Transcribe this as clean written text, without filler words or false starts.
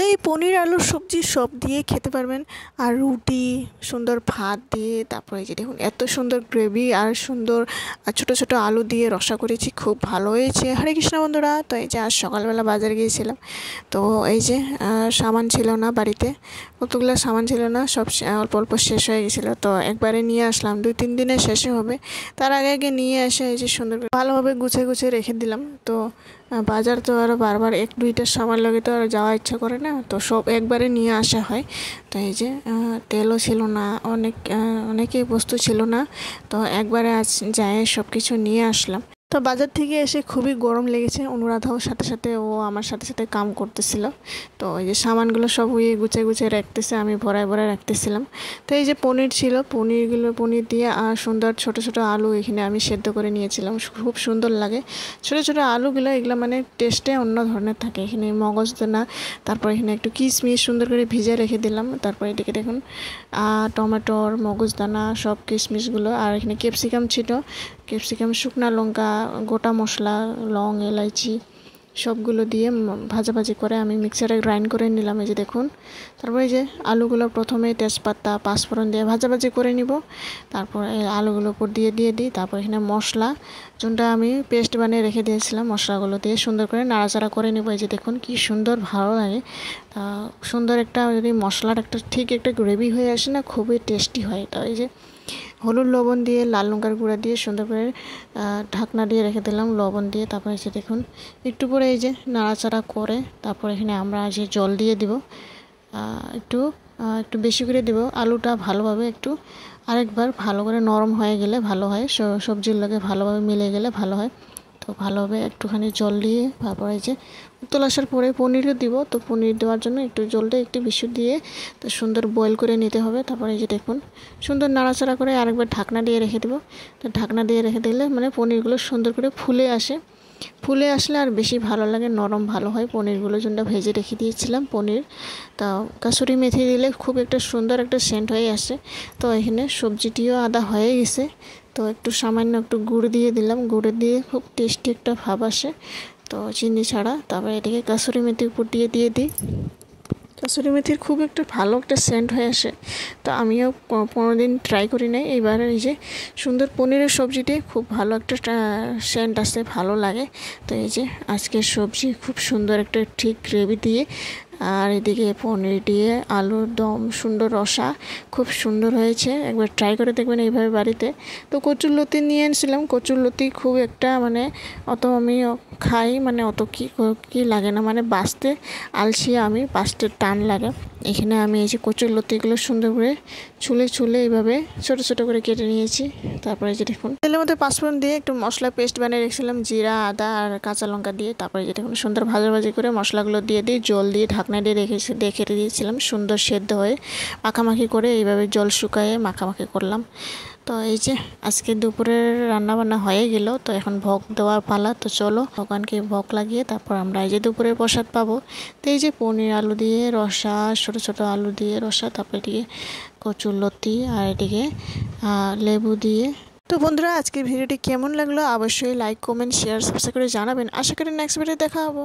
এই পনির আলুর সবজি সব দিয়ে খেতে পারবেন। আর রুটি, সুন্দর ভাত দিয়ে, তারপরে এই যে দেখুন এত সুন্দর গ্রেভি আর সুন্দর ছোট ছোট আলু দিয়ে রসা করেছি, খুব ভালো হয়েছে। হরে কৃষ্ণ বন্ধুরা, তো এই যে আজ সকালবেলা বাজারে গিয়েছিলাম। তো এই যে সামান ছিল না বাড়িতে, কতগুলো সামান ছিল না, সব অল্প অল্প শেষ হয়ে গেছিলো। তো একবারে নিয়ে আসলাম, 2-3 দিনে শেষে হবে। তার আগে আগে নিয়ে এসে এই যে সুন্দর ভালোভাবে গুছিয়ে গুছিয়ে রেখে দিলাম। তো বাজার তো আর বারবার 1-2টা সামান লাগে তো আর যাওয়া ইচ্ছা করে না, তো সব একবারে নিয়ে আসা হয়। তো এই যে তেলও ছিল না, অনেকই বস্তু ছিল না, তো একবারে আজ যাই সব কিছু নিয়ে আসলাম। তো বাজার থেকে এসে খুবই গরম লেগেছে। অনুরাধাও সাথে সাথে ও আমার সাথে সাথে কাম করতেছিল। তো এই যে সামানগুলো সব গুছিয়ে গুছিয়ে রাখতেছে, আমি ভরায় ভরায় রাখতেছিলাম। তো এই যে পনির ছিল, পনির দিয়ে আর সুন্দর ছোট ছোট আলু এখানে আমি সেদ্ধ করে নিয়েছিলাম, খুব সুন্দর লাগে ছোট ছোট আলুগুলো। এগুলো মানে টেস্টে অন্য ধরনের থাকে। এখানে মগজদানা, তারপর এখানে একটু কিশমিশ সুন্দর করে ভিজে রেখে দিলাম। তারপর এদিকে দেখুন টমেটোর মগজদানা, সব কিশমিশগুলো, আর এখানে ক্যাপসিকাম ছিল, ক্যাপসিকাম, শুকনো লঙ্কা, গোটা মশলা, লং, এলাইচি সবগুলো দিয়ে ভাজাভাজি করে আমি মিক্সারে গ্রাইন্ড করে নিলাম। এই যে দেখুন, তারপরে যে আলুগুলো প্রথমে তেজপাতা, পাঁচফোড়ন দিয়ে ভাজাভাজি করে নিব। তারপর আলুগুলো উপর দিয়ে দিই। তারপর এখানে মশলা, যোনটা আমি পেস্ট বানিয়ে রেখে দিয়েছিলাম, মশলাগুলো দিয়ে সুন্দর করে নাড়াচাড়া করে নেব। এই যে দেখুন কি সুন্দর ভালো লাগে। সুন্দর একটা যদি মশলার একটা ঠিক একটা গ্রেভি হয়ে আসে না, খুবই টেস্টি হয়। তো এই যে হলুদ লবণ দিয়ে, লাল লঙ্কার গুঁড়া দিয়ে সুন্দর করে ঢাকনা দিয়ে রেখে দিলাম, লবণ দিয়ে। তারপরে এসে দেখুন একটু পরে এই যে নাড়াচাড়া করে তারপর এখানে আমরা যে জল দিয়ে দিব, একটু বেশি করে দেব। আলুটা ভালোভাবে একটু আরেকবার ভালো করে নরম হয়ে গেলে ভালো হয়, সবজির লগে ভালোভাবে মিলে গেলে ভালো হয়। তো ভালোভাবে একটুখানি জল দিয়ে তারপরে যে উতল আসার পরে পনিরও দিব। তো পনির দেওয়ার জন্য একটু জলটা একটু বেশি দিয়ে তো সুন্দর বয়েল করে নিতে হবে। তারপরে এই যে দেখুন সুন্দর নাড়াচাড়া করে আরেকবার ঢাকনা দিয়ে রেখে দেবো। তো ঢাকনা দিয়ে রেখে দিলে মানে পনিরগুলো সুন্দর করে ফুলে আসলে আর বেশি ভালো লাগে, নরম ভালো হয় পনিরগুলো, যেটা ভেজে রেখে দিয়েছিলাম পনির। তা কাসুরি মেথি দিলে খুব একটা সুন্দর একটা সেন্ট হয়ে আসে। তো এখানে সবজিটিও আদা হয়ে গেছে, তো একটু সামান্য একটু গুড় দিয়ে দিলাম, গুড় দিয়ে খুব টেস্টি একটা ভাব আসে, তো চিনি ছাড়া। তারপরে এটাকে কাসুরি মেথি উপর দিয়ে দিই। কাসুরি মেথির খুব একটা ভালো একটা সেন্ট হয়ে আসে। তো আমিও 15 দিন ট্রাই করি নাই, এইবার এই যে সুন্দর পনিরের সবজিটি খুব ভালো একটা সেন্ট আসে, ভালো লাগে। তো এই যে আজকের সবজি খুব সুন্দর একটা ঠিক গ্রেভি দিয়ে, আর এদিকে পনির দিয়ে আলুর দম, সুন্দর রসা, খুব সুন্দর হয়েছে। একবার ট্রাই করে দেখবেন এইভাবে বাড়িতে। তো কচুরলতি নিয়ে এনেছিলাম, কচুরলতি খুব একটা মানে অত আমি খাই মানে অত কি লাগে না, মানে বাছতে আলসি আমি, বাছতে টান লাগে। এখানে আমি এই যে কচুরলতিগুলো সুন্দর করে ছুলে এইভাবে ছোট ছোট করে কেটে নিয়েছি। তারপরে যে দেখুন তেলের মধ্যে পাঁচফোড়ন দিয়ে একটু মশলা পেস্ট বানিয়ে রেখেছিলাম, জিরা, আদা আর কাঁচা লঙ্কা দিয়ে। তারপরে যে দেখুন সুন্দর ভাজাভাজি করে মশলাগুলো দিয়ে জল দিয়ে ঢাকনা দিয়ে রেখে দিয়েছিলাম, সুন্দর সেদ্ধ হয়ে মাখামাখি করে এইভাবে জল শুকায়ে মাখামাখি করলাম। তো এই যে আজকে দুপুরের রান্নাবান্না হয়ে গেল। তো এখন ভোগ দেওয়ার পালা, তো চলো ভগবানকে ভোগ লাগিয়ে তারপর আমরা এই যে দুপুরের প্রসাদ পাবো। তো এই যে পনির আলু দিয়ে রসা, ছোটো ছোটো আলু দিয়ে রসা, তারপরে এদিকে কচুরলতি আর এদিকে লেবু দিয়ে। তো বন্ধুরা আজকের ভিডিওটি কেমন লাগলো অবশ্যই লাইক, কমেন্ট, শেয়ার, সাবস্ক্রাইব করে জানাবেন। আশা করি নেক্সট ভিডিও দেখা হবো।